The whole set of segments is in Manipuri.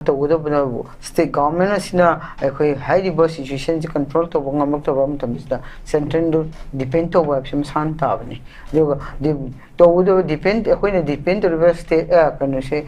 तौगदबनबु स्टेट गवर्नमेंट असिना अखोई हाइरिबो सिचुएशन से कंट्रोल तो ngamaktaba matamsida सेंट्रल दो डिपेंड तो वाइब से सान ताबने जो तौगदब डिपेंड अखोइना डिपेंड तो स्टेट कनो से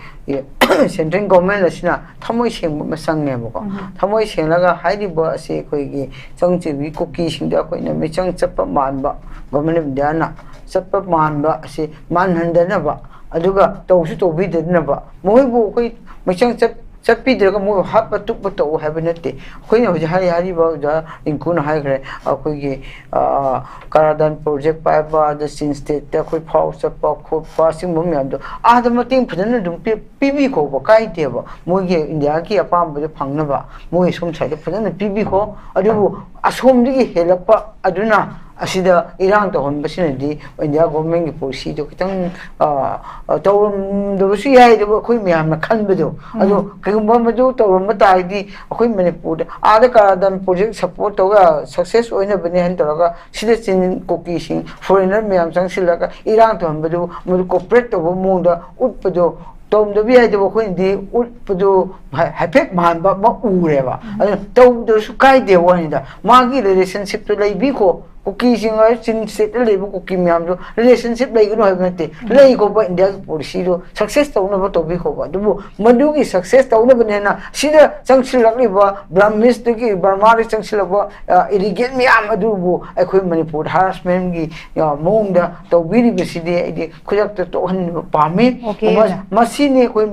सेंट्रल गवर्नमेंट असिना थमोइ सेंग मसंगनेबको थमोइ सेंलगा हाइरिबो असे अखोइगी चंगचिबी कुकी सिंदा अखोइना मेचंग चप्पा मानबा गवर्नमेंट इंडियाना चप्पा मानबा असे मानहंदनबा अदुगा तौसु तौबिदनबा मोइबो अखोइ मेचंग चप्पीद्रग मो हाप तुप तो हैब नते अखोइना होज हारि हारि बा जा इंकुन हाइग्रे अखोइगी करादान प्रोजेक्ट पाइबा द सिन स्टेट त अखोइ फाउ चप्पा खो पासिंग मम याम दो आद मतिंग फजन दुम पीबी को बा काइतेबा मोगे इंडिया की अपाम बे फंगनबा मोइ सोम साइड फजन पीबी को अदुबु असोम दिगी हेलपा अदुना असिदा इरांग तो होनबसिनदी इंडिया गवर्नमेंट की पॉलिसी जो कितंग तौरम दबसु याय दब अखोइ म्याम खनबदो अदो कयुंबा मदु तौरम ताइदी अखोइ मणिपुर आदा करादन प्रोजेक्ट सपोर्ट तोगा सक्सेस ओइना बने हन तोगा सिदा चिन कोकी सिंग फॉरेनर म्याम संगसिलगा इरांग तो होनबदो मदु कोऑपरेट तो मोंदा उटपदो तौम दबि हाय दब अखोइ दि उटपदो हाइफेक मानबा म उरेबा अदो तौदसु काइदे वानिदा मागी रिलेशनशिप तो लैबिखो कुकी सिंग चिन सेट लेबो कुकी म्याम जो रिलेशनशिप लेगनो है नते लेगो बा इंडिया की पॉलिसी जो सक्सेस तौनबो तोबि खोबा दुबो मदु की सक्सेस तौनबनेना सिदा चंगसिलगलिबा ब्राह्मणिस की बर्मा रे चंगसिलबा इरिगेट म्याम अदुबो अखोइ मणिपुर हरासमेंट की मोंगदा तौबिरि बेसिदे इदि खुजक तो हन पामे मसीने कोइ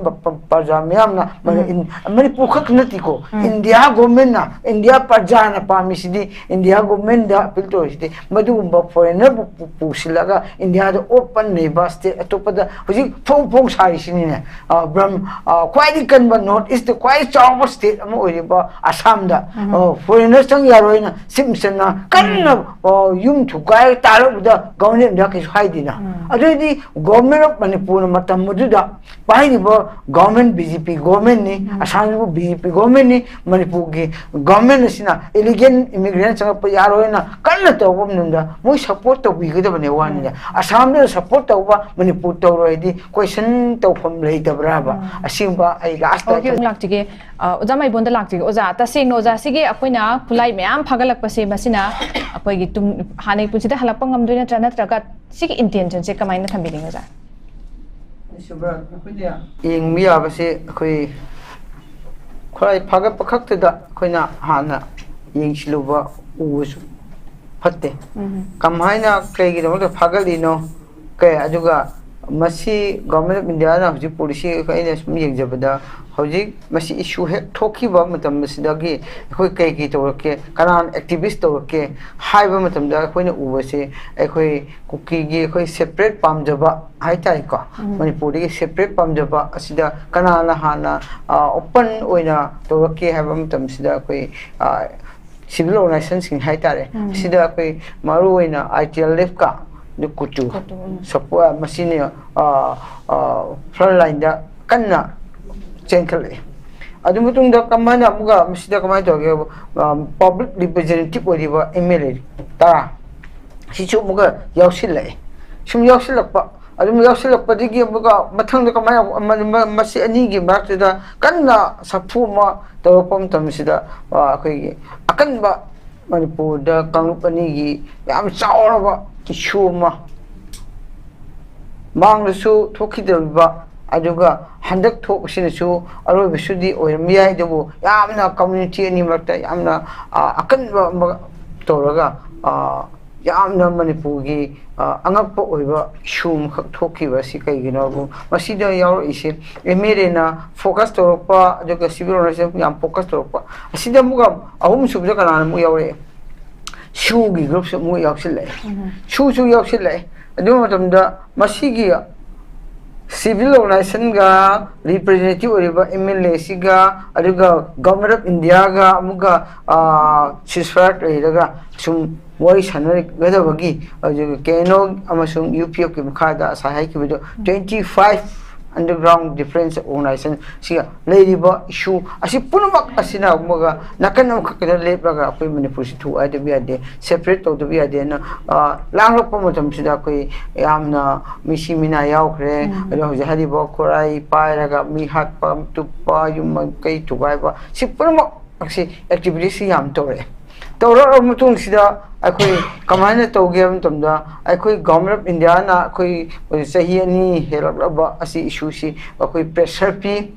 प्रजा म्यामना मणिपुर खक नतिको इंडिया गवर्नमेंट ना इंडिया प्रजा ना पामिसिदि इंडिया गवर्नमेंट दा अपील तो मधुगुम्बा फॉरेनर पुसिलगा इंडिया दो ओपन नेबा स्टेट अतोपदा हुजि फोंग फोंग साइसिने ब्रह्म क्वाइटि कनबा नॉर्थ ईस्ट क्वाइट चाव स्टेट अम ओइबा असम दा फॉरेनर संग यारोइना सिमसना कन्ना युम थुकाय तारबदा गवर्नमेंट दा के हाइदिना अदुदि गवर्नमेंट ऑफ मणिपुर मतम मधुदा पाइबा गवर्नमेंट बीजेपी गवर्नमेंट ने असम बीजेपी गवर्नमेंट ने मणिपुर की गवर्नमेंट सिना इलीगल इमिग्रेंट संग यारोइना कन्ना मोई सपोर्ट तौबीगदबने वानिदा असम में सपोर्ट तौबा मणिपुर तौरोइदी क्वेश्चन तौफम लेदबराबा असिंबा आई लास्ट ओके लाक्तिगे ओजा माइबोंद लाक्तिगे ओजा तसेंग ओजा सिगे अखोइना खुलाई म्याम फागलकपसे मसिना अखोइगी तुम हानै पुसिदा हलपा ngamdoina नत्रगा सिगे इंटेंशन से कमाइना थंबिलिंग ओजा सुब्रा अखोइया येंगबि याबसे अखोइ खुलाई फागप खक्तदा अखोइना हाना येंगसिलुबा उवसु फत्ते कमाइना कई फागलिनो कई मसी गवर्नमेंट ऑफ इंडिया ना हजि पॉलिसी कई सुम येंजबदा हजि मसी इशू हे ठोखिबा मतम सिदगी अखोइ कई कई तौरके कनान एक्टिविस्ट तौरके हाइबा मतमदा अखोइना उबसे अखोइ कुकी गी अखोइ सेपरेट पामजबा हाइताइ को मणिपुर की सेपरेट पामजबा असिदा कनाना हाना ओपन ओइना तौरके हाइबा मतम सिदा अखोइ सिविल ऑर्गेनाइजेशन हाइतारे सिदा कोई मारुइना आईटीएलएफ का जो कुचु सपोर्ट मशीने फ्रंट लाइन दा कन्ना चेंखले अदु मुतुंग कमाना अमुगा मसिदा कमाय तोगे पब्लिक रिप्रेजेंटेटिव ओरिबा एमएलए ता सिचु मुगा यावसिले सुम यावसिलपा अदुम यावसिलपदिगी मुगा मथंग कमाय मसि अनिगी मार्कदा कन्ना सफुमा तौपम तमसिदा अखोइगी अकनबा मणिपुर दा कांगपनीगी याम चावरबा इशुमा मांगलसु थोखिदबा अदुगा हंदक थोकसिनसु अरोबसुदी ओयरमियाय दबु यामना कम्युनिटी अनि मरता यामना अकनबा तौरगा यामना मणिपुर की अंगप ओइबा शुम खक थोखिबा सि कइगिनोबु मसिदा याव इसे एमएलएना फोकस तोरपा जग सिविल ऑर्गेनाइजेशन याम फोकस तोरपा असिदा मुगा अहुम सुबजा कनाना मु यावरे शुगी ग्रुप से मु यावसिले शु यावसिले अदु मतमदा मसिगी सिविल ऑर्गेनाइजेशन गा रिप्रेजेंटेटिव ओरिबा एमएलए सिगा अदुगा गवर्नमेंट ऑफ इंडिया गा मुगा सिसफार्ट एरगा सुम वही सनरे गदबगी केनो अमसुंग यूपीएफ के मखादा सहाय की बिदो 25 underground defense organization siga leiba issue asi punamak asina umaga nakan ka lepraga koi manipur si thu ade bi ade separate to bi ade na langlok pa matam sida koi yamna misi mina yaukre ado hoje hari bo korai pairaga mi hat pa tupa yum kai tubai ba si punamak asi activity si yam tore tawra mutung sida akoi kamana tawge amtamda akoi government of India na akoi sahi ani helaba asi issue si akoi pressure pi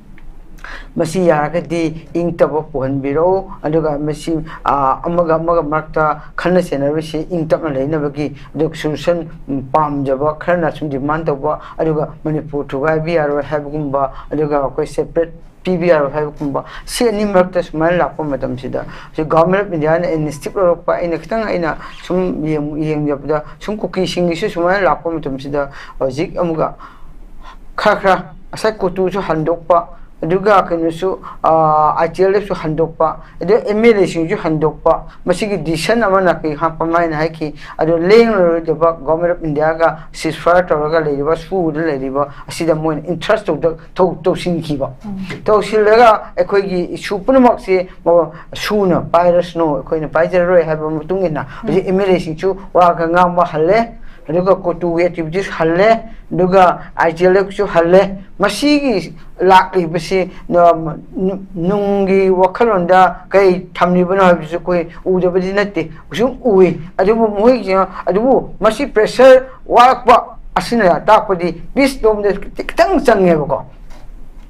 masi yaragadi ing tabo pohan biro aduga masi amaga markta khana senabi si ing tapna leina bagi dok solution pam jaba khana sum demand tawba aduga manipur thugai bi aro habgumba aduga akoi separate PBR have kumba si ani markta sumal la ko matam sida si government of India na initiative ro pa ina kitang ina sum yeng jabda sum ko kising isu sumal la ko matam sida zik amuga khakra asa ko tu su handok pa aduga kanu su ITL su handok pa adu MLA su handok pa masigi decision amana ki ha pamai na ki adu leng ro de ba government of India ga ceasefire to ga le ba su de le ba asida moin interest to sin ki ba to silaga ekoi gi issue punamak se su na virus no ekoi na paijer ro ha ba mutung ina MLA su wa ga ngam ba halle aduga ko tu activities halle duga ITL su halle masigi lakli basi nungi wakhalonda kai thamni bana bisu koi udabadi natte usum uwi adubu moi adubu masi pressure wakpa asina takpadi bis dom de kitang change ko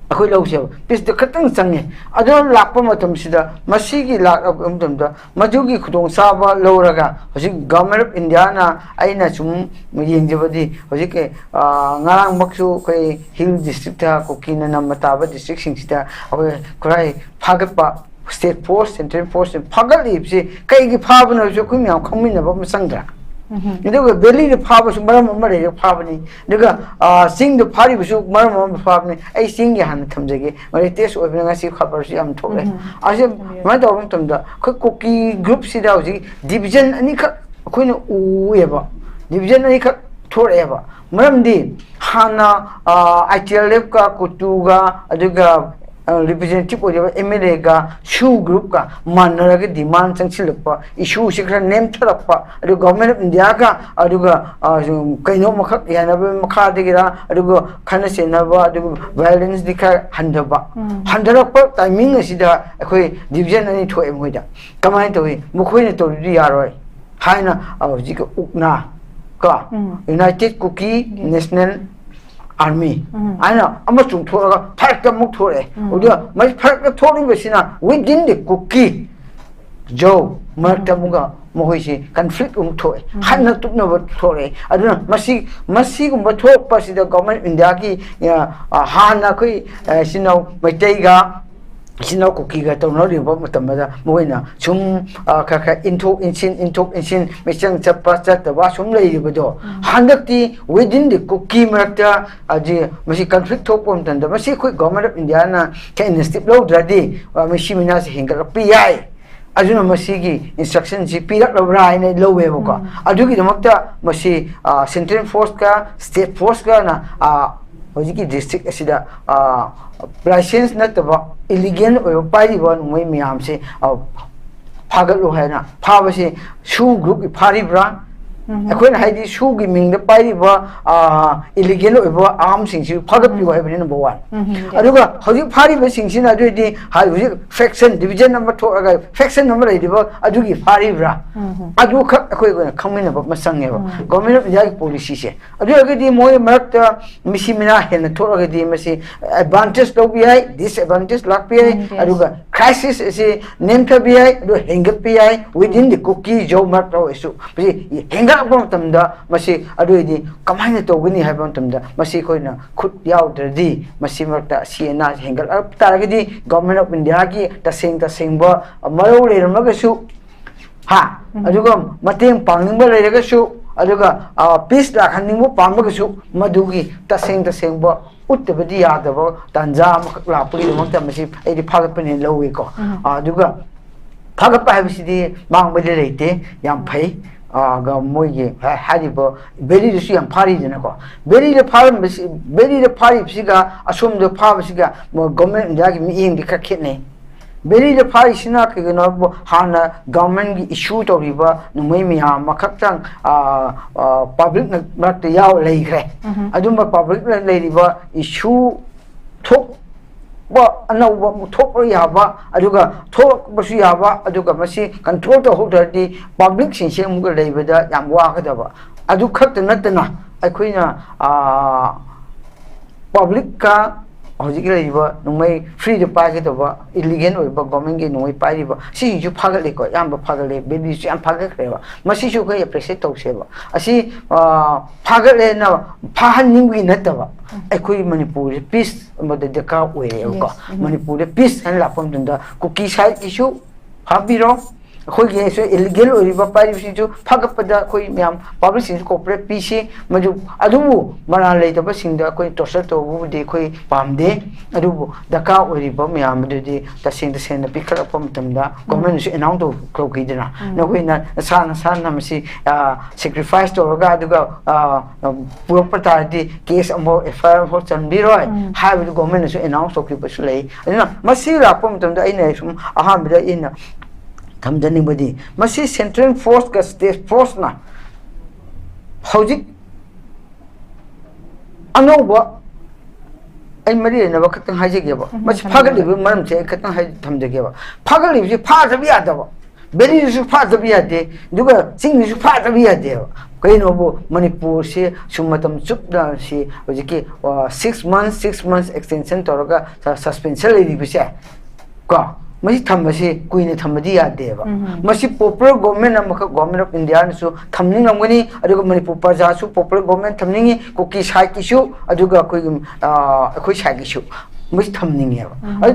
akoi lause bis de kitang change adu lakpa matam sida masigi lak amtamda majugi khudong saba loraga hosi government of India na aina sum yengjabadi hosi ke ngarang maksu koi hill district ta kokina namataba district singsita akoi kurai phagpa state force central force phagali se kai gi phabana jo kumyam khangmina ba masangda Nidaga belly the power of Maramari Pavani, Niga sing the party was Maram Pavani, I sing Yan Tamzagi, when it is opening a sea coppersi am told. I said, my dog from the cookie group sidausi, division and Queen Ueva, division and Toreva, Maramdi, Hana, Itialevka, Kutuga, Aduga. Representative of MLA ga shoe group ka manaraga demand sangsilpa issue sikra name tharapa adu government of India ka aduga kaino makhak yanabe makha degira aduga khana senaba aduga violence dikha handaba handarapa timing asida akoi division ani thoe moida kamai towi mukhoina tori yaroi haina jika ukna ka United Cookie National Army. I know. I'm not to pack the motore. My pack the Tory Vesina within the cookie. Joe, Marta Muga, Mohishi, conflict toy. Hana took no Tory. I don't know. Masi, but talk past the government in Daki, Hanaki, Sino, Matega. Sino cookie got on Nori Bomatamada, Moina, some Kaka into insin, Mission Chapasa, the washroom lady bedo. Handakti within the cookie marta, Masi conflict open and the Masi quick government of Indiana can step low ready, or Mishiminas Hinga PI. As you know, Masigi instructions, Pira Ryan and low Evoca. I do get the Mokta, Masi Central Force car, State Force car, Hojiki district asida license not about illegal or party one way me am say Pagalo Hana, Pavasi, shoe group, party brand. I couldn't hide this shoe giving the party illegal over arms in you, Pagap you have number one. Aduga, how you party was in Sinadri, how you faction division number 2, faction number 8, Adugi party bra. Adu come in about Masanga, government of the policy. Aduga more marked Missimina and the Torah Masi advantage LBI, disadvantage lock PI, Aduga crisis is a name PI, Hanga PI within the cookie Joe Marto issue. Tamda, Masi Aduidi, Kamana to Winnie Habantamda, Masi Koina, could yaw the D, Masimarta, Siena, Hangal up Targadi, government of Indiaki, the same bar, a Maro Magasu. Ha, Adugam, Matim Pangimba Legasu, Aduga, peace like Hanimu Pamagasu, Madugi, the same bar, Utabadi Adabo, Tanzam, Lapoli, Montamasi, 80 Pagapan in Lowico, Aduga, Pagapa City, Mang Bedete, Yam Pay. गा मोइगे हारिबो बेरी दुसु याम फारी जनको बेरी द फारम बेरी द फारी सिगा असोम द फाब सिगा गवर्नमेंट इंडिया की मियेंग दि खखेने बेरी द फारी सिना के नो हाना गवर्नमेंट की इशू तौरिबा नुमै मिया मखक्तंग पब्लिक नक्ते याव लेख्रे अदुम पब्लिक लेरिबा इशू थोक अनौब थोप याबा अदुगा थोकबसु याबा अदुगा मसी कंट्रोल तो होदरदी पब्लिक सिंसे मुग लेबदा याम वागदबा अदु खक्त नतना अखोइना पब्लिक का हजिक लेबा नुमै फ्री द पागदबा इलीगल ओइबा गवर्नमेंट के नुमै पाइबा सिजु फागलेको याम फागले बेबीसु याम फागखरेबा मसीसु खै एप्रिशिएट तौसेबा असि फागले ना फाहनिंगि नतबा अखोई मणिपुर पीस मद दका ओइरेको मणिपुर पीस हन लापम दुंदा कुकी साइड इशू हाबिरो अखोई गेसु इलीगल ओइबा पाइबिसु फागपदा अखोई म्याम पब्लिक सिंस कोऑपरेट पीसी मजु अदुबु मना लेतबा सिंदा अखोई टोसर तोबुदि अखोई पामदे अदुबु दका ओइरिबा म्याम दुदि तसेंग तसेंग पिखलप मतमदा गवर्नमेंट सु अनाउंस तो क्लोकिदना नखोइना साना साना मसी सैक्रिफाइस तोरगा अदुगा पुरपतादि केस अमो एफआईआर हो चनबिरोय हाइबु गवर्नमेंट सु अनाउंस तोकिबसु लै अदुना मसी लाप मतमदा आइना सुम अहामदा इना थमजनिबदी मसी सेंट्रल फोर्स का स्टेट फोर्स ना हौजिक अनौबा आई मरी नबा खतंग हाइजेगेबा मसी फागलिबो मरम से खतंग हाइ थमजगेबा फागलिबो फाजबि यादबा बेरीसु फाजबि यादे दुगा सिंगसु फाजबि यादे कइनोबो मणिपुर से सुमतम चुपना से हौजिके 6 months एक्सटेंशन तोरगा सस्पेंशन लेरिबिसे को मसी थमसे कुइने थमदी यादेबा मसी पॉपुलर गवर्नमेंट अमख गवर्नमेंट ऑफ इंडिया नसु थमनिंग लमगनी अदुगा मणिपुर प्रजासु पॉपुलर गवर्नमेंट थमनिंगी कुकी साइकिसु अदुगा अखोई साइकिसु मसी थमनिंगेबा अदु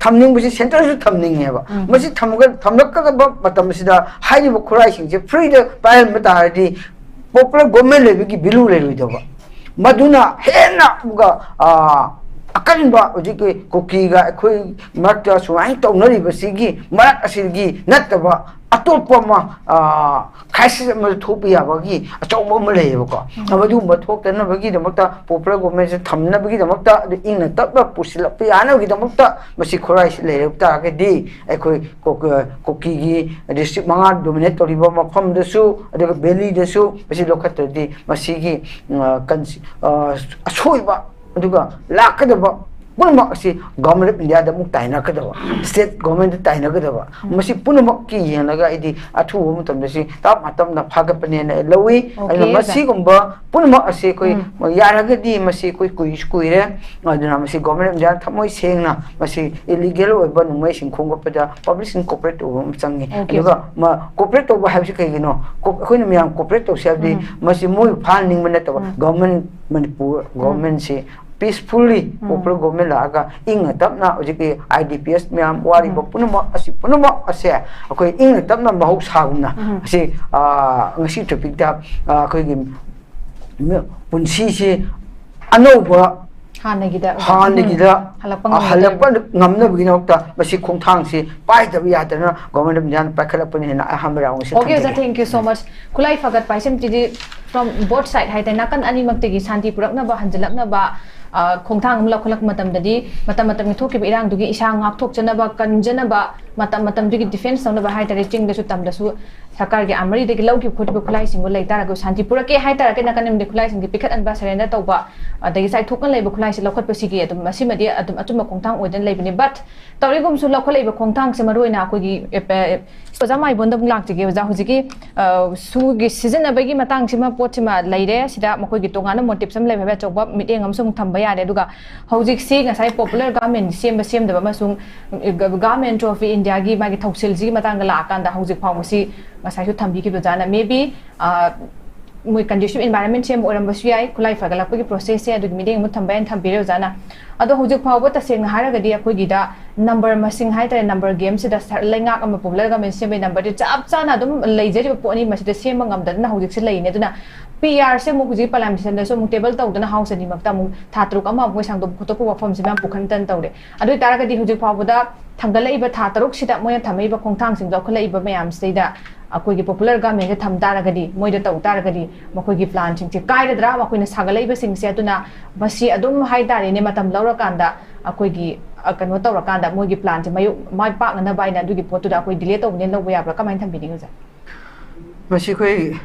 थमनिंग बसी सेंटर सु थमनिंगेबा मसी थमलकगबा मतमसिदा हाइबो खुराइसिंगजे फ्री द पायल मतारदी पॉपुलर गवर्नमेंट लेबी बिलु लेलुइदबा मदुना हेना मुगा अकनबा उजिके कोकीगा अखोई मरता सुवाई तौनरिबसिगी मरक असिगी नतबा अतोपमा खाइसिस म थोपियाबगी अचौबो म लेयबको अबदु म थोक्तनबगी दमक्ता पॉपुलर गवर्नमेंट से थमनबगी दमक्ता इंग तबा पुसिलप यानबगी दमक्ता मसि खोराइस लेरबता गदि अखोई कोकीगी डिस्ट्रिक्ट मंगा डोमिनेट तोरिबा मफमदसु अदुगा बेली दसु मसि लोखतदि मसिगी असोइबा अदुगा लाकदबा पुनमक असि गवर्नमेंट ऑफ इंडिया दमु ताइनकदबा स्टेट गवर्नमेंट ताइनकदबा मसि पुनमक की येनगा इदि अथु मतमदसि ताप मतमना फागपनेना लवी अदुना मसि गुंबा पुनमक असि कोइ यारगदि मसि कोइ कुइरे अदुना मसि गवर्नमेंट ऑफ इंडिया थमोइ सेंगना मसि इलीगल ओइबा नुमै सिंखोंगपदा पब्लिक सिंग कोऑपरेट ओम चंगी अदुगा म कोऑपरेट ओबा हाबिसि कइगिनो अखोइना मियाम कोऑपरेट तोसेबदि मसि मोइ फानिंग मनतबा गवर्नमेंट मणिपुर गवर्नमेंट से peacefully popular government laga ing tapna ojiki IDPS myam wari punuma ase akoi ing tapna mahau sagumna ase ngasi topic da akoi gi punsi se anoba hanagida halakpa ngamna biginokta basi khongthang se pai da yadana government jan pakhalapani hena ahamra ong se okay sir, thank you so much kulai fagat paisem tidi from both side haita nakan ani maktegi shanti purakna ba hanjalakna ba खोंथांग लखलक मतम ददी मतम थोके इरांग दुगी इसा ngak thok janaba kanjanaba मतम दुगी डिफेंस तौनबा हाइतारे चिंग दसु तम दसु सरकार के आमरी दे लौकी खोटिबो खुलाई सिंगो लेतारा गो शांति पुरा के हाइतारा के नकनम दे खुलाई सिंग पिखत अनबा सरेंडर तौबा दगी साइ थोकन लेबो खुलाई से लखत पसिगी अदुम मसिमदि अदुम अचुम खोंथांग ओइदन लेबनि बट तौरिगुम सु लखल लेबो खोंथांग से मरोइना कोगी ओजामाइ बोंदम लाक्तिगे ओजा हुजिकी सुगी सीजन अबगी मतंग सिमा पोचिमा लेरे सिदा मखोगी तोगाना मोटिव सम लेबा चौबा मिटेंग अमसुम थंबा यारे दुगा हौजिक सी ngasai popular government sem daba masung government of India gi magi thausil ji matang la kan da hojik phau si ngasai su thambi ki bajana maybe moi conducive environment sem oram basu yai khulai fagala ko gi process se adu meeting mu thambain thambire jana ado hojik phau ba ta seng hara gadi akoi gi da number masing hai ta number game se da lenga am popular government sem number de chap chana dum leijeri poni masida sem ngam da na hojik se leine duna PR से मुझे जी पार्लियामेंट से मुझे टेबल तौर ना हाउस नहीं मक्ता मुझे थातरुक अमा मुझे सांग तो को वफम से मैं पुखन तन तौरे अदु तारा गदी हुजे फावदा थंगल इबा थातरुक सिदा मोय थमै बा खोंथांग सिंग जखल इबा मयाम सेदा ꯑꯩꯈꯣꯏꯒꯤ ꯄꯣꯄꯨꯂꯔ ꯒꯚꯔꯟꯃꯦꯟꯠ ꯊꯝ ꯇꯥꯔꯒꯗꯤ ꯃꯣꯏꯗ ꯇꯧ ꯇꯥꯔꯒꯗꯤ ꯃꯈꯣꯏꯒꯤ ꯄ꯭ꯂꯥꯟꯁꯤꯡꯁꯦ ꯀꯥꯏꯔꯗ꯭ꯔꯥ ꯃꯈꯣꯏꯅ ꯁꯥꯒꯠꯂꯛꯏꯕꯁꯤꯡꯁꯦ ꯑꯗꯨꯅ ꯃꯁꯤ ꯑꯗꯨꯝ ꯍꯥꯏꯇꯥꯔꯦꯅꯦ ꯃꯇꯝ ꯂꯧꯔꯀꯥꯟꯗ ꯑꯩꯈꯣꯏꯒꯤ ꯀꯩꯅꯣ ꯇꯧꯔꯀꯥꯟꯗ ꯃꯣꯏꯒꯤ ꯄ꯭ꯂꯥꯟꯁꯦ ꯃꯥꯏ ꯄꯥꯛꯅꯅꯕ ꯍꯥꯏꯅ ꯑꯗꯨꯒꯤ ꯄꯣꯠꯇꯨꯗ ꯑꯩꯈꯣꯏ ꯗꯤꯂꯦ ꯇꯧꯕꯅꯦ ꯂꯧꯕ ꯌꯥꯕ꯭ꯔꯥ ꯀꯃꯥꯏꯅ ꯊꯝꯕꯤꯅꯤꯡꯉꯤ ꯑꯣꯖꯥ? ꯃꯁꯤ ꯑꯩꯈꯣꯏ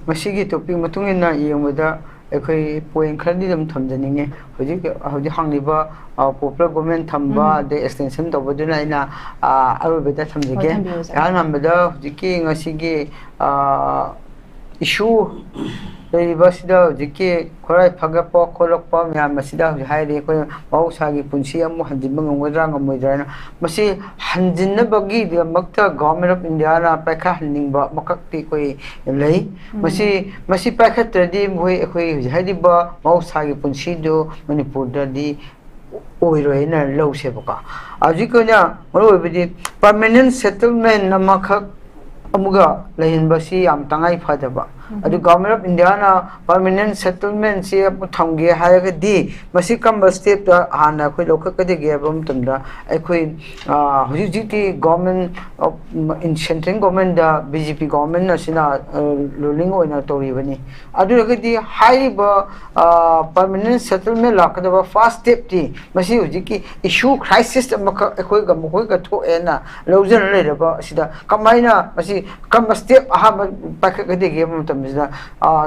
ꯃꯁꯤꯒꯤ ꯇꯣꯄꯤꯛ ꯃꯇꯨꯡ ꯏꯟꯅ ꯌꯦꯡꯕꯗ ꯑꯩꯈꯣꯏ ꯄꯣꯏꯟꯠ ꯈꯔꯗꯤ ꯑꯗꯨꯝ ꯊꯝꯖꯅꯤꯡꯉꯦ ꯍꯧꯖꯤꯛ ꯍꯪꯂꯤꯕ ꯄꯣꯄꯨꯂꯔ ꯒꯣꯚꯔꯟꯃꯦꯟꯠ ꯊꯝꯕ ꯑꯗꯩ ꯑꯦꯛꯁꯇꯦꯟꯁꯟ ꯇꯧꯕꯗꯨꯅ ꯑꯩꯅ ꯑꯔꯣꯏꯕꯗ ꯊꯝꯖꯒꯦ ꯑꯍꯥꯟ ꯍꯥꯟꯕꯗ ꯍꯧꯖꯤꯛꯀꯤ ꯉꯁꯤꯒꯤ ꯏꯁꯨ ꯂꯩꯔꯤꯕꯁꯤꯗ ꯍꯧꯖꯤꯛꯀꯤ ꯈꯨꯠꯂꯥꯏ ꯐꯒꯠꯄ ꯈꯣꯠꯂꯛꯄ ꯃꯌꯥꯝ ꯑꯁꯤꯗ ꯍꯧꯖꯤꯛ ꯍꯥꯏꯔꯤ ꯑꯩꯈꯣꯏꯅ ꯃꯍꯧꯁꯥꯒꯤ ꯄꯨꯟꯁꯤ ꯑꯃꯨꯛ ꯍꯟꯖꯤꯟꯕ ꯉꯝꯒꯗ꯭ꯔꯥ ꯉꯝꯃꯣꯏꯗ꯭ꯔꯥꯅ ꯃꯁꯤ ꯍꯟꯖꯤꯟꯅꯕꯒꯤꯗꯃꯛꯇ ꯒꯚꯔꯟꯃꯦꯟꯠ ꯑꯣꯐ ꯏꯟꯗꯤꯌꯥꯅ ꯄꯥꯏꯈꯠꯍꯟꯅꯤꯡꯕ ꯃꯈꯛꯇꯤ ꯑꯩꯈꯣꯏ ꯂꯩ ꯃꯁꯤ ꯄꯥꯏꯈꯠꯇ꯭ꯔꯗꯤ ꯃꯣꯏ ꯑꯩꯈꯣꯏ ꯍꯧꯖꯤꯛ ꯍꯥꯏꯔꯤꯕ ꯃꯍꯧꯁꯥꯒꯤ ꯄꯨꯟꯁꯤꯗꯨ ꯃꯅꯤꯄꯨꯔꯗꯗꯤ ꯑꯣꯏꯔꯣꯏꯅ ꯂꯧꯁꯦꯕꯀꯣ ꯍꯧꯖꯤꯛ ꯑꯣꯏꯅ ꯃꯔꯨꯑꯣꯏꯕꯗꯤ ꯄꯔꯃꯅꯦꯟꯠ ꯁꯦꯇꯜꯃꯦꯟꯠ ꯑꯃꯈꯛ ꯑꯃꯨꯛꯒ ꯂꯩꯍꯟꯕꯁꯤ ꯌꯥꯝ ꯇꯉꯥꯏ ꯐꯗꯕ ꯑꯗꯨ ꯒꯚꯔꯟꯃꯦꯟꯠ ꯑꯣꯐ ꯏꯟꯗꯤꯌꯥꯅ ꯄꯔꯃꯅꯦꯟꯠ ꯁꯦꯇꯜꯃꯦꯟꯠꯁꯤ ꯊꯝꯒꯦ ꯍꯥꯏꯔꯒꯗꯤ ꯃꯁꯤ ꯀꯔꯝꯕ ꯁ꯭ꯇꯦꯞꯇ ꯍꯥꯟꯅ ꯑꯩꯈꯣꯏ ꯂꯧꯈꯠꯀꯗꯒꯦ ꯍꯥꯏꯕ ꯃꯇꯝꯗ ꯑꯩꯈꯣꯏ ꯍꯧꯖꯤꯛ ꯍꯧꯖꯤꯛꯇꯤ ꯒꯚꯔꯟꯃꯦꯟꯠ ꯁꯦꯟꯇ꯭ꯔꯦꯜ ꯒꯚꯔꯟꯃꯦꯟꯠꯗ BJP ꯒꯚꯔꯟꯃꯦꯟꯠ ꯑꯁꯤꯅ ꯔꯨꯂꯤꯡ ꯑꯣꯏꯅ ꯇꯧꯔꯤꯕꯅꯤ ꯑꯗꯨ ꯑꯣꯏꯔꯒꯗꯤ ꯍꯥꯏꯔꯤꯕ ꯄꯔꯃꯅꯦꯟꯠ ꯁꯦꯇꯜꯃꯦꯟꯠ ꯂꯥꯛꯀꯗꯕ ꯐꯥꯔꯁ ꯁ꯭ꯇꯦꯞꯇꯤ ꯃꯁꯤ ꯍꯧꯖꯤꯛꯀꯤ ꯏꯁꯨ ꯈ꯭ꯔꯥꯏꯁꯤꯁ ꯑꯃꯈꯛ ꯑꯩꯈꯣꯏꯒ ꯃꯈꯣꯏꯒ ꯊꯣꯛꯑꯦꯅ ꯂꯧꯖꯅ ꯂꯩꯔꯕ ꯑꯁꯤꯗ ꯀꯃꯥꯏꯅ ꯃꯁꯤ ꯀꯔꯝꯕ ꯁ꯭ꯇꯦꯞ ꯑꯍꯥꯟꯕ ꯄꯥꯏꯈꯠꯀꯗꯒꯦ ꯍꯥꯏꯕ ꯃꯇꯝꯁꯤꯗ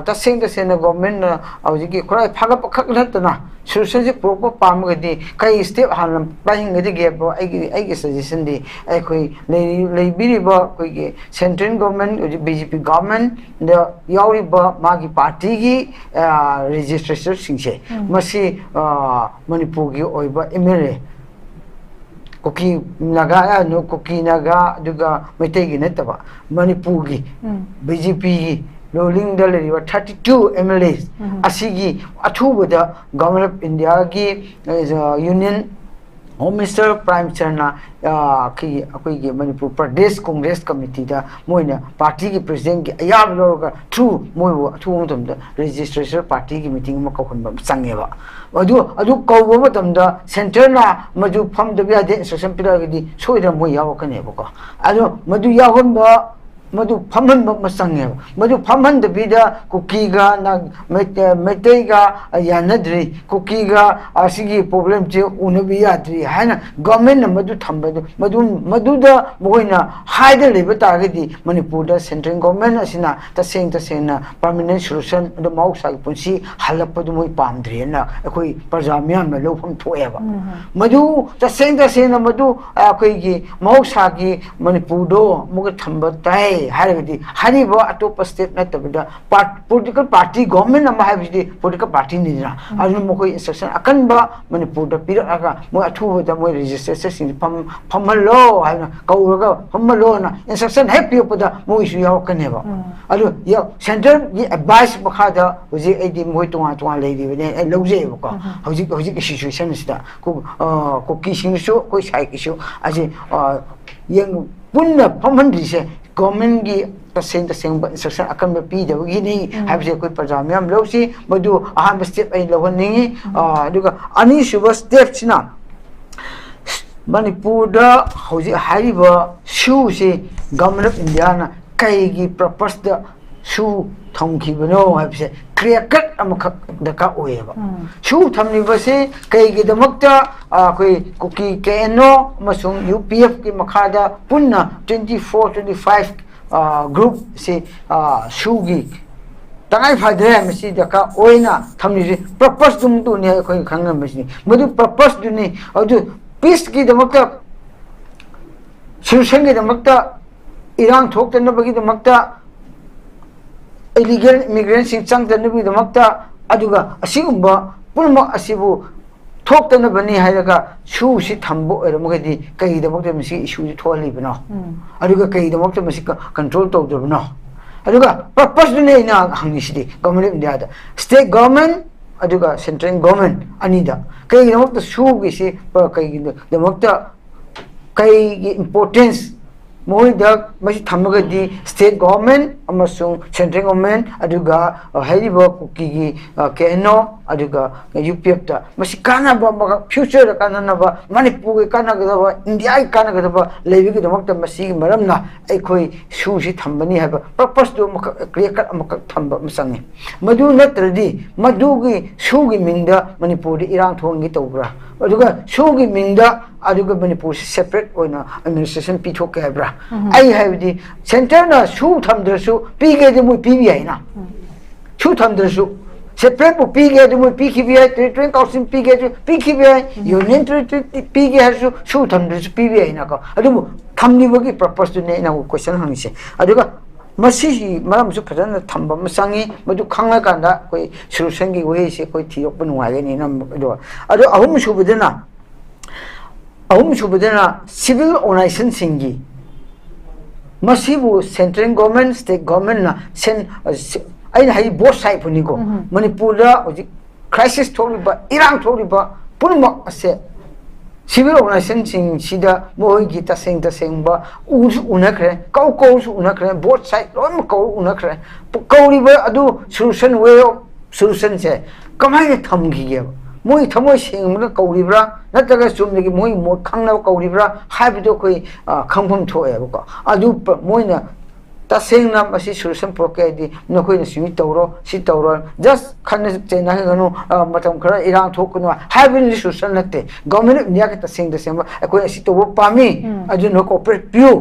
ꯇꯁꯦꯡꯅ ꯒꯚꯔꯟꯃꯦꯟꯠꯅ ꯍꯧꯖꯤꯛꯀꯤ ꯈꯨꯠꯂꯥꯏ ꯐꯒꯠꯄ ꯈꯛ ꯅꯠꯇꯅ ꯁꯣꯂꯨꯁꯟꯁꯤ ꯄꯨꯔꯛꯄ ꯄꯥꯝꯃꯒꯗꯤ ꯀꯩ ꯁ꯭ꯇꯦꯞ ꯍꯥꯟꯅ ꯄꯥꯏꯍꯟꯒꯗꯒꯦ ꯍꯥꯏꯕ ꯑꯩꯒꯤ ꯁꯖꯦꯁꯟꯗꯤ ꯑꯩꯈꯣꯏ ꯂꯩꯕꯤꯔꯤꯕ ꯑꯩꯈꯣꯏꯒꯤ ꯁꯦꯟꯇ꯭ꯔꯦꯜ ꯒꯚꯔꯟꯃꯦꯟꯠ ꯍꯧꯖꯤꯛ BJP ꯒꯚꯔꯟꯃꯦꯟꯠꯗ ꯌꯥꯎꯔꯤꯕ ꯃꯥꯒꯤ ꯄꯥꯔꯇꯤꯒꯤ ꯔꯦꯖꯤꯁꯇ꯭ꯔꯦꯁꯟꯁꯤꯡꯁꯦ ꯃꯁꯤ ꯃꯅꯤꯄꯨꯔꯒꯤ ꯑꯣꯏꯕ MLA ꯀꯨꯀꯤ ꯅꯥꯒꯥ ꯑꯗꯨꯒ ꯃꯩꯇꯩꯒꯤ ꯅꯠꯇꯕ ꯃꯅꯤꯄꯨꯔꯒꯤ BJPꯒꯤ ꯔꯨꯂꯤꯡꯗ ꯂꯩꯔꯤꯕ 32 MLAs ꯑꯁꯤꯒꯤ ꯑꯊꯨꯕꯗ ꯒꯚꯔꯟꯃꯦꯟꯠ ꯑꯣꯐ ꯏꯟꯗꯤꯌꯥꯒꯤ ꯌꯨꯅꯤꯌꯟ ꯍꯣꯝ ꯃꯤꯅꯤꯁꯇꯔ ꯄ꯭ꯔꯥꯏꯝ ꯃꯤꯅꯤꯁꯇꯔꯅ ꯑꯩꯈꯣꯏꯒꯤ ꯃꯅꯤꯄꯨꯔ ꯄ꯭ꯔꯗꯦꯁ ꯀꯣꯡꯒ꯭ꯔꯦꯁ ꯀꯃꯤꯇꯤꯗ ꯃꯣꯏꯅ ꯄꯥꯔꯇꯤꯒꯤ ꯄ꯭ꯔꯦꯁꯤꯗꯦꯟꯠꯒꯤ ꯑꯌꯥꯕ ꯂꯧꯔꯒ ꯊ꯭ꯔꯨ ꯃꯣꯏꯕꯨ ꯑꯊꯨꯕ ꯃꯇꯝꯗ ꯔꯦꯖꯤꯁꯇ꯭ꯔꯦꯁꯟ ꯄꯥꯔꯇꯤꯒꯤ ꯃꯤꯇꯤꯡ ꯑꯃ ꯀꯧꯍꯟꯕ ꯆꯪꯉꯦꯕ ꯑꯗꯨ ꯀꯧꯕ ꯃꯇꯝꯗ ꯁꯦꯟꯇꯔꯅ ꯃꯗꯨ ꯐꯝꯗꯕ ꯌꯥꯗꯦ ꯏꯟꯁꯇ꯭ꯔꯛꯁꯟ ꯄꯤꯔꯛꯑꯒꯗꯤ ꯁꯣꯏꯗꯅ ꯃꯣꯏ ꯌꯥꯎꯔꯛꯀꯅꯦꯕꯀꯣ ꯑꯗꯣ ꯃꯗꯨ ꯌꯥꯎꯍꯟꯕ मधु फमहन मचंगे मधु फमहनदबीदा कुकीगा मैतैगा यानद्री कुकीगा असिगी प्रॉब्लम जे उनबी याद्री हाना गवर्नमेंट मधु थंबदु मधुदा मोइना हाइदा लेबा तागदी मणिपुर दा सेंट्रल गवर्नमेंट असिना तसेंना परमानेंट सॉल्यूशन द मौसागी पुंसी हलपदु मोइ पामद्रीना अखोई प्रजा म्याम लौफम थोएबा मधु तसेंना मधु अखोईगी मौसागी मणिपुर दो मुग थंबा ताई हारगदी हरिबो अटोप स्टेट नतबदा पॉलिटिकल पार्टी गवर्नमेंट अमा हाबिदि पॉलिटिकल पार्टी निना अदु मोइ इंस्ट्रक्शन अकनबा मणिपुर दा पिरगा मोइ अथुबदा मोइ रजिस्ट्रेशन सिंग फमलो हाइना कौरगा फमलो ना इंस्ट्रक्शन हे पियपदा मोइ सु यावकनेबा अदु या सेंट्रल गी एडवाइस मखादा हुजि एदि मोइ तोंगा लेदिबने ए लौजेबको हुजि सिचुएशन सिदा को किसिंगसु कोइ साइकिसु अजे यंग पुन्ना फमहनदिसे गवर्नमेंट की तसेंग इंस्ट्रक्शन अकम पीदबगिनी हाइबसे कोई प्रजा म्याम लौसी मधु अहान स्टेप आई लवनिंगी अदुगा अनिसुब स्टेप सिना मणिपुर दा हौजि हाइबा शू से गवर्नमेंट ऑफ इंडिया ना कईगी पर्पस दा शू थमखिबनो हाइबसे क्लियर कट अमखक दका ओएबा शू थमनिबसे कईगी दमक्ता कोई कुकी केनो मसुंग UPF की मखादा पुन्ना 24-25 ग्रुप से शूगी तंगाई फादरे मसी दका ओइना थमनिजे पर्पस दुम तुने कोई खंग मसी मधु पर्पस दुने अदु पीस की दमक्ता सोल्यूशन की दमक्ता इरांग थोक्तनबगी दमक्ता इलीगल इमिग्रेंट सिंग चंगतनबगी अदुगा असिगुंबा पुनम असिबु थोक्तनबनी हायगा शू सि थंबो एरमगदी कईदमक्ता मसी इशू थोलिबनो अदुगा कईदमक्ता मसी कंट्रोल तौदबनो अदुगा पर्पस दुने इना हंगिसिदि गवर्नमेंट ऑफ इंडिया दा स्टेट गवर्नमेंट अदुगा सेंट्रल गवर्नमेंट अनिदा कईदमक्ता शू गिसि कईदमक्ता कईगी इंपोर्टेंस मोहिदा मसी थमगदी स्टेट गवर्नमेंट अमसुंग सेंट्रल गवर्नमेंट अदुगा हाइरिबा कुकी की केनो अदुगा यूपीएफ ता मसी कानाबा फ्यूचर कानाबा मणिपुर के कानागदबा इंडिया के कानागदबा लेबिगे दमक मसी मरमना अखोई सुसी थंबनी है पर्पस दो क्रिएट अमक थंब मसंगे मधु नत्रदी मधुगी सुगी मिंदा मणिपुर इरांग थोंगी तौब्रा अदुगा सुगी मिंदा अदुगा मणिपुर सेपरेट ओइना एडमिनिस्ट्रेशन पिथोके हैब्रा आई हैबदी सेंटर ना सु थमद्रसु पीगे दे मु पीबी हैना सु थमद्रसु सेपरेट पु पीगे दे मु पीखिबी है टेरिटोरियल काउंसिल पीगे दे पीखिबी है यूनियन टेरिटरी पीगे हरसु सु थमद्रसु पीबी हैना को अदुबु थमनिबगी पर्पस दु ने ना क्वेश्चन हंगिसे अदुगा मसी मरमसु फजन थंब मसंगी मदु खंगा कांदा कोई सोल्यूशन की वे से कोई थियोप नुवागेनी ना अदो अहुम सुबदना सिविल ऑर्गेनाइजेशन सिंगी मसीबु सेंट्रल गवर्नमेंट स्टेट गवर्नमेंट ना सेन अइन हाई बोथ साइड पुनिको मणिपुर क्राइसिस थोरिबा इरांग थोरिबा पुनमक असे सिविल ऑर्गेनाइजेशन सिंग मोई की तसेंग उनख्रे कौसु उनख्रे बोथ साइड लोन कौ उनख्रे कौरिबा अदु सोल्यूशन वे ऑफ सोल्यूशन से कमाई थमगी मोई थमोई सेंग कौरिब्रा नत्रगा चुमदगी मोई मो खंगना कौरिब्रा हाबिदो कोई खंगफम थोएबको अदु मोइना तसेंगना मसी सोल्यूशन प्रोकेदी नखोइना सिमि तौरो सि तौरो जस्ट खन्ने चेना गनो मतम खरा इरांग थोकनो हाबिन सोल्यूशन नते गवर्नमेंट इंडिया के तसेंग दसेंग अकोइ सि तौबो पामी अदु नो कोऑपरेट पियो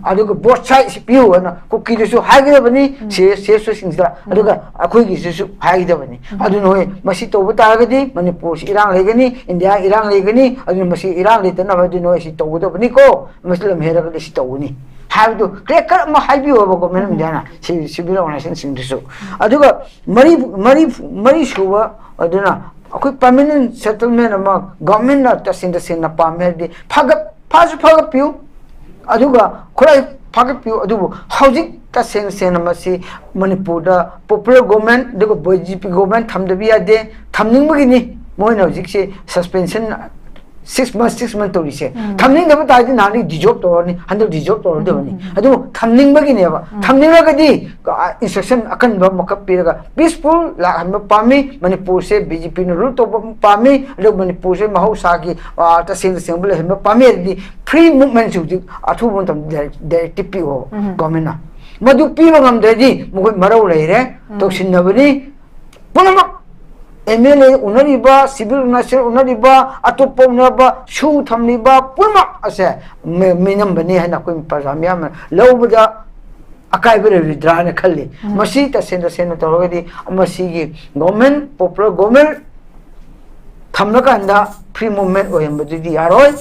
अदु बोथ साइड सि पियो ना कुकी दसु हागिदबनी से सिंगदा अदु अकोइ गिसु हागिदबनी अदु नो मसी तौबो तागदी मणिपुर सि इरांग लेगनी इंडिया इरांग लेगनी अदु मसी इरांग लेतना अदु नो सि तौबोदबनी को मसलम हेरगा सि तौनी हाबिदो क्रेकर म हाबियो गवर्नमेंट इंडिया सिविल ऑर्गेनाइजेशन सिंगदसु अदुगा मरी सुवा अदुना अखोई परमानेंट सेटलमेंट अमा गवर्नमेंट ना तसिंग ना पामे दि फाग पियो अदुगा खोलाई फाग पियो अदुबो हौजिक तसेंग मसी मणिपुर दा पॉपुलर गवर्नमेंट दुगो बीजेपी गवर्नमेंट थमदबी यादे थमनिंगबगिनी मोइना हौजिक से सस्पेंशन 6 months तो रिसे थमनिंग दब तादि नानी डिजॉब तोरनी हंदो डिजॉब तोर देबनी अदु थमनिंग बगिनेबा थमनिंग गदी इंस्ट्रक्शन अकन ब मकप पिरगा पीसफुल ला हम पामी मणिपुर से बीजेपी न रूल तो पामी लो मणिपुर से महौसा की तसेंग हम पामी दी फ्री मूवमेंट जु अथु बन तम डायरेक्टिव पी हो गवर्नमेंट मधु पी ngam देदी मगो मरौ लेरे तो सिन्नबनी पुनम एमएलए उनरिबा सिविल ऑर्गेनाइजेशन उनरिबा अतोप उनबा सु थमनिबा पुमा असे मिनम बने है ना कोई प्रजामिया में लौबदा अकाइबर विद्रा ने खल्ली मसी तसेन तोरगदी मसी की गवर्नमेंट पॉपुलर गवर्नमेंट थमनका अंदा फ्री मूवमेंट ओयमबदी यारोय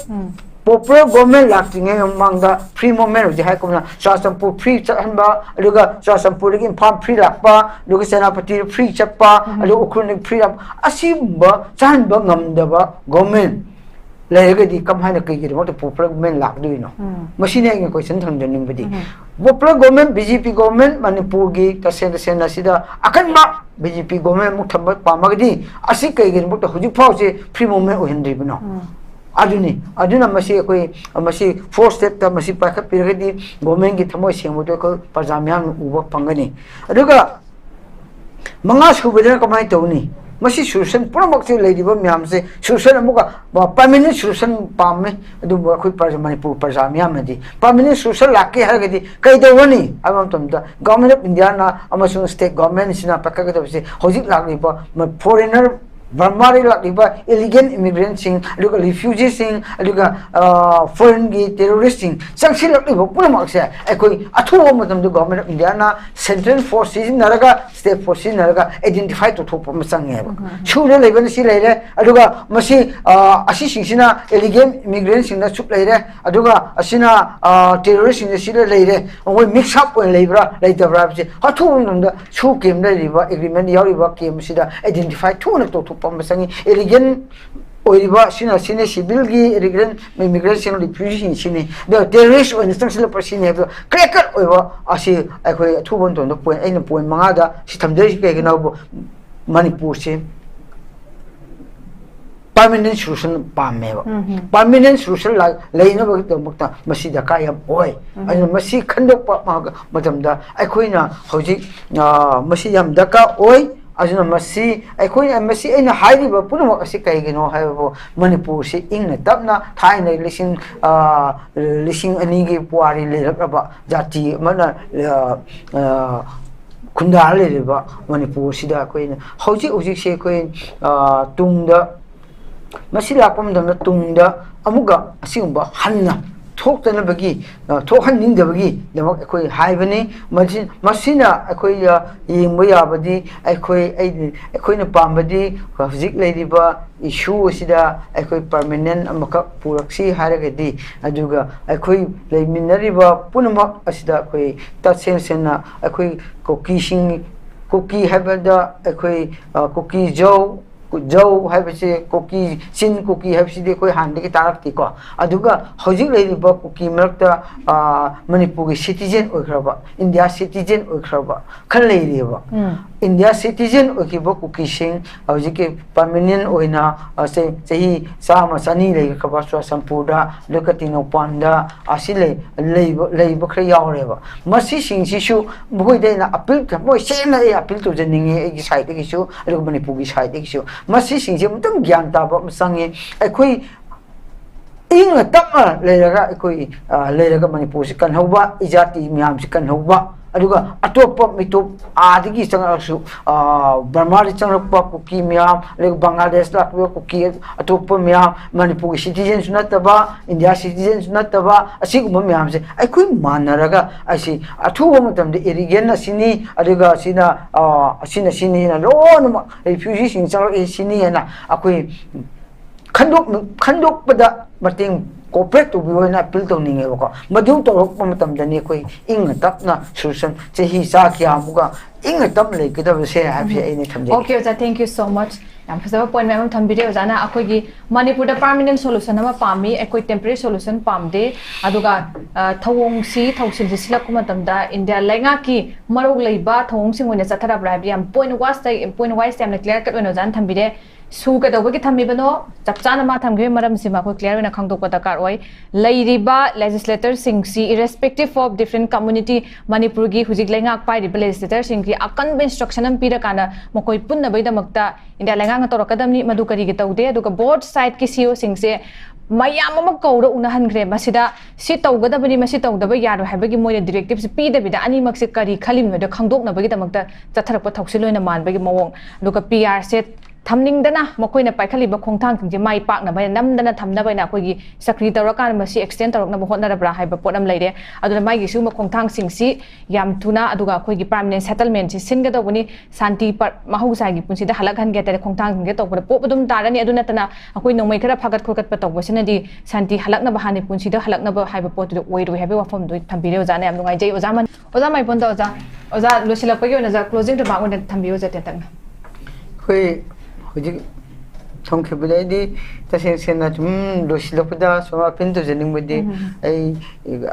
पॉपुलर गवर्नमेंट लाक्टिंग मांगदा फ्री मूवमेंट हो जाय कोना चासमपुर फ्री चहनबा अदुगा चासमपुर की फार्म फ्री लाकपा अदुगा सेनापति फ्री चप्पा अदु उखरुन फ्री असिबा चाहनबा ngамदबा गवर्नमेंट लेगदी कमहाना कइगिर मत पॉपुलर गवर्नमेंट लाकदुइनो मसिने एक क्वेश्चन थंदनिंबदी popular government BJP government Manipur की तसेन असिदा अकनबा बीजेपी गवर्नमेंट मुख थंब पामगदी असि कइगिर मत हुजि फाउसे फ्री मूवमेंट ओहनदिबनो अदुना मसी कोई मसी फोर स्टेप ता मसी पाखा पिरगदी गवर्नमेंट की थमोय सेंबदो को प्रजाम्याम उबा पंगनी अदुगा मंगा सुबदना कमाय तौनी मसी सोल्यूशन पुरमक से लेदिबा म्याम से सोल्यूशन अमुका परमानेंट सोल्यूशन पामे अदु कोई मणिपुर प्रजाम्याम दी परमानेंट सोल्यूशन लाके हरगदी कइदवनी अबम तमदा गवर्नमेंट ऑफ इंडिया ना अमसुंग स्टेट गवर्नमेंट सिना पक्कागदबसे होजिक लागलिबा फॉरेनर बर्मारी लाइबा इलीगल इमिग्रेंट सिंग अदुगा रिफ्यूजी सिंग अदुगा फॉरेन की टेररिस्ट सिंग संगसिल लाइबा पुनमक से अखोई अथुबा मतम दु गवर्नमेंट ऑफ इंडिया ना central force Narga state force Narga identify तो थोप मसंग है छुले लेबन सि लेरे अदुगा मसी असि सिंगसिना इलीगल इमिग्रेंट सिंग ना सुप लेरे अदुगा असिना टेररिस्ट सिंग सि लेरे ओय मिक्स अप ओय लेब्रा लेदब्रा से अथुबा नंदा छु केम लेरिबा एग्रीमेंट यारिबा केम सिदा आइडेंटिफाई थुन तो पमसंगी एलिगन ओइबा सिना सिविल की एलिगन इमिग्रेशन रिफ्यूजी सिने द टेररिस्ट ओन इंस्टेंशियल पर्सन है क्रेकर ओइबा असि अखोय थुबन तो पॉइंट एन पॉइंट मंगा दा सिथमदे के गनाबो मणिपुर से permanent solution pamme ba permanent solution la leina ba to mukta masi da ka yam oi ai masi khandok pa matam da aikoina hoji masi yam da ka oi ajuna masi aikoina masi aina hairi ba puno asi kai gino haibo manipur si ingna tapna thaina lising ani gi puari le ba jati mana khunda le ba manipur sida koina hoji se koin tungda masi lakpam damna tungda amuga asigumba hanna thoktana bagi thokhan ning da bagi damak akoi haibani masina akoi yengba yabadi akoi na pambadi hojik leiriba issue sida akoi permanent amaka puraksi haragadi aduga akoi leiminariba punama asida akoi tatsen sena akoi koki habada akoi koki jau haibase koki sin koki haibse de koi hande ki tarak ti ko aduga hojik lei ba koki marakta manipur gi citizen oikraba india citizen oikraba khan lei ri ba india citizen oikiba koki sing hojik permanent oina se sehi sama sani lei khaba swa sampuda lokatino panda asile lei ba khra yaw re ba masi sing si shu boi de na appeal moi se na appeal to jeninge gi side gi shu alo manipur gi side gi shu masi sing je mutam gyan ta ba sange akoi ing tama leiraga akoi leiraga manipur si kan hoba ijati miam si kan hoba aduga atopa mitop adigi changasu burma ri changrakpa kuki miam le bangladesh lakwa kuki atopa miam manipur citizens nataba india citizens nataba asiguma miam se akoi manaraga asi athuwa matam de irigen asini aduga sina sini na lon refugee sing chang sini na akoi khandok pada mateng cooperate to be na appeal to ninge ko madu to rok matam dani koi ing tapna solution che hi sa kya muga ing tap le ke da se ha phe ai ne thamje okay oja thank you so much yam phasa point mem thambire oja na akoi gi manipur da permanent solution ama pami ekoi temporary solution pamde aduga thawong si thausil silak kuma tamda india lenga ki marok leiba thawong singone chathara bra yam point wise yam clear cut ono jan thambire su ka doba ki thammi bano chapchana ma thamge maram sima ko clear na khangdok pa dakar oi leiriba legislator sing si irrespective of different community manipur gi hujik lenga pai ri legislator sing ki akan instruction am pira kana mokoi punna bai damakta india lenga nga torakadamni madu kari gi taude aduga board side ki CEO sing se mayam ama kaura una hangré masida si taugadabani masi taudaba yaro habagi moy directive si pidabida ani makse kari khalim no khangdok na bagi damakta chatharakpa thausiloina man bagi mawong aduga PR set thamningdana makoina paikhaliba khongthang thingje mai pakna bai namdana thamna bai na koigi sakri tawrakan masi extend tawrakna hotna rabra haiba potam leire aduna mai gi suma khongthang singsi yam thuna aduga koigi permanent settlement si singa dawni santi mahausa gi punsida halakhan ge tare khongthang thingge tawbra popudum tarani aduna tana akoi nomai khara phagat khurkat pa tawbasina di santi halakna ba hani punsida halakna ba haiba potu oiru hebe wafam do thambire oja na yam ngai jai oja man oja mai ponda oja losilapagi ona ja closing to ba ona thambi oja te tang koi hoji thongke budai tase sena tum losilapda soma pinto jening budi ai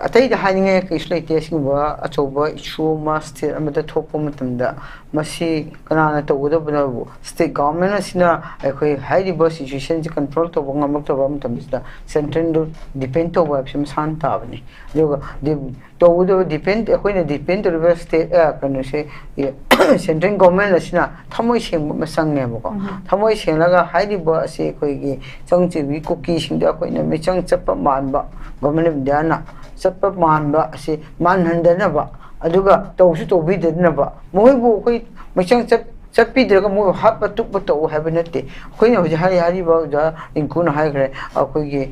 atai da haninge kisle tesing ba achoba issue master amada thopo matamda masi kana to godo bana state government asina ai high bus situation ji control to bonga mak to bam tamista central do depend to ba sim san ta bani yoga to godo depend ai depend to state kana se central government asina thamoi seng masang ne ba thamoi seng laga high bus se gi changchi wi cookie sing da koi na me chang chapa man ba government dana chapa man ba ase man handana ba aduga tawsu to bi de na ba moi bu koi me chang chapi de ga mo hat pa tuk pa to have nate koi na hoja hari ba ja inkun hai gre koi gi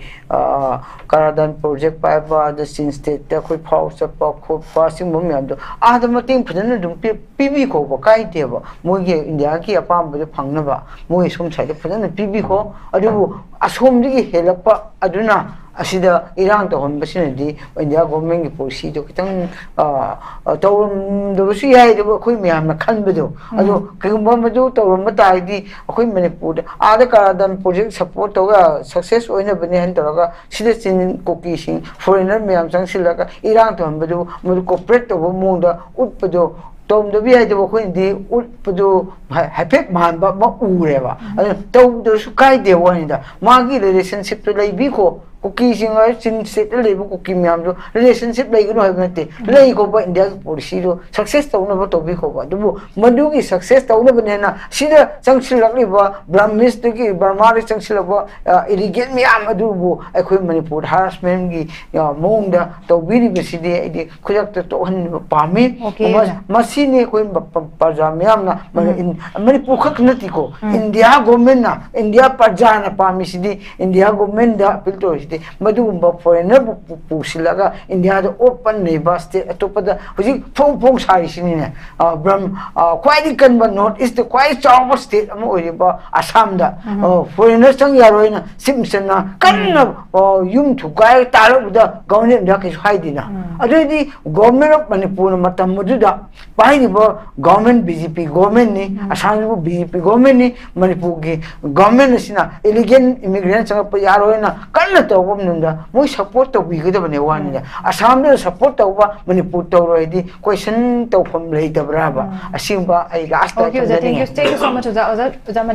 karadan project pa ba the sin state ta koi phau chapa kho pa sing mom yam do a da mating phudana dum pi ko ba kai te ba moi gi india ki apam ba phangna ba moi som sai de phudana pi ko adu asom gi helapa aduna asida irang to hon basina di india government gi policy to kitang tawum do si yai de khoi myam na khan bedo ado kagumba madu tawum mata di khoi manipur ada ka dan project support to ga success oina bani han to ga sida chin koki sing foreigner myam sang silaga irang to hon bedo mu corporate to mo da ut bedo ꯇꯧꯗꯕ ꯌꯥꯏꯗꯕ ꯑꯩꯈꯣꯏꯅꯗꯤ ꯎꯠꯄꯗꯨ ꯍꯥꯏꯐꯦꯠ ꯃꯥꯟꯕ ꯑꯃ ꯎꯔꯦꯕ ꯑꯗꯨꯅ ꯇꯧꯗ꯭ꯔꯁꯨ ꯀꯥꯏꯗꯦ ꯋꯥꯅꯤꯗ ꯃꯥꯒꯤ ꯔꯤꯂꯦꯁꯟꯁꯤꯞꯇꯨ ꯂꯩꯕꯤꯈꯣ ꯀꯨꯀꯤꯁꯤꯡ ꯆꯤꯡ ꯁ꯭ꯇꯦꯠꯇ ꯂꯩꯕ ꯀꯨꯀꯤ ꯃꯌꯥꯝꯗꯨ ꯔꯤꯂꯦꯁꯟꯁꯤꯞ ꯂꯩꯒꯅꯨ ꯍꯥꯏꯕ ꯅꯠꯇꯦ ꯂꯩꯈꯣꯕ ꯏꯟꯗꯤꯌꯥꯒꯤ ꯄꯣꯂꯤꯁꯤꯗꯨ ꯁꯛꯁꯦꯁ ꯇꯧꯅꯕ ꯇꯧꯕꯤꯈꯣꯕ ꯑꯗꯨꯕꯨ ꯃꯗꯨꯒꯤ ꯁꯛꯁꯦꯁ ꯇꯧꯅꯕꯅꯦꯅ ꯁꯤꯗ ꯆꯪꯁꯤꯜꯂꯛꯂꯤꯕ ꯕ꯭ꯔꯍꯃꯤꯁꯇꯒꯤ ꯕꯔꯃꯥꯗ ꯆꯪꯁꯤꯜꯂꯛꯄ इरिगेट मैम अखोई मनपुर हारासमेंट की मौंग तौबीबसीदी अभी खुद तोहन पामी मसीने प्रजा मैम मनपुर खक नतीको इंडिया गवर्नमेंट इंडिया प्रजा पामीसीदी इंडिया गवर्नमेंट अपील तौरीसीदी मधुगुंबा फॉरेनर पुसिलगा इंडिया ओपन लेबा स्टेट अतोपद हुजिक फोंग फोंग सारीसीने ख्वाई कन्बा नॉर्थ ईस्ट ख्वाई चाव स्टेट अमा ओइरिबा आसाम दा फॉरेनर चंग यारोइना सिमसना कन्ना युम थुकाय तारबदा गवर्नमेंट दा किस हाइदिना अदुदी गवर्नमेंट ऑफ मणिपुर मतम मदुदा पाइनिबो गवर्नमेंट बीजेपी गवर्नमेंट नि आसाम बीजेपी गवर्नमेंट नि मणिपुर की गवर्नमेंट सिना इलीगल इमिग्रेंट चंग यारोइना कन्ना तौबम नुंदा मोय सपोर्ट तौबिगदबने वानिदा आसाम दे सपोर्ट तौबा मणिपुर तौरोइदी क्वेश्चन तौफम लेदबराबा असिंबा आई last thank you so much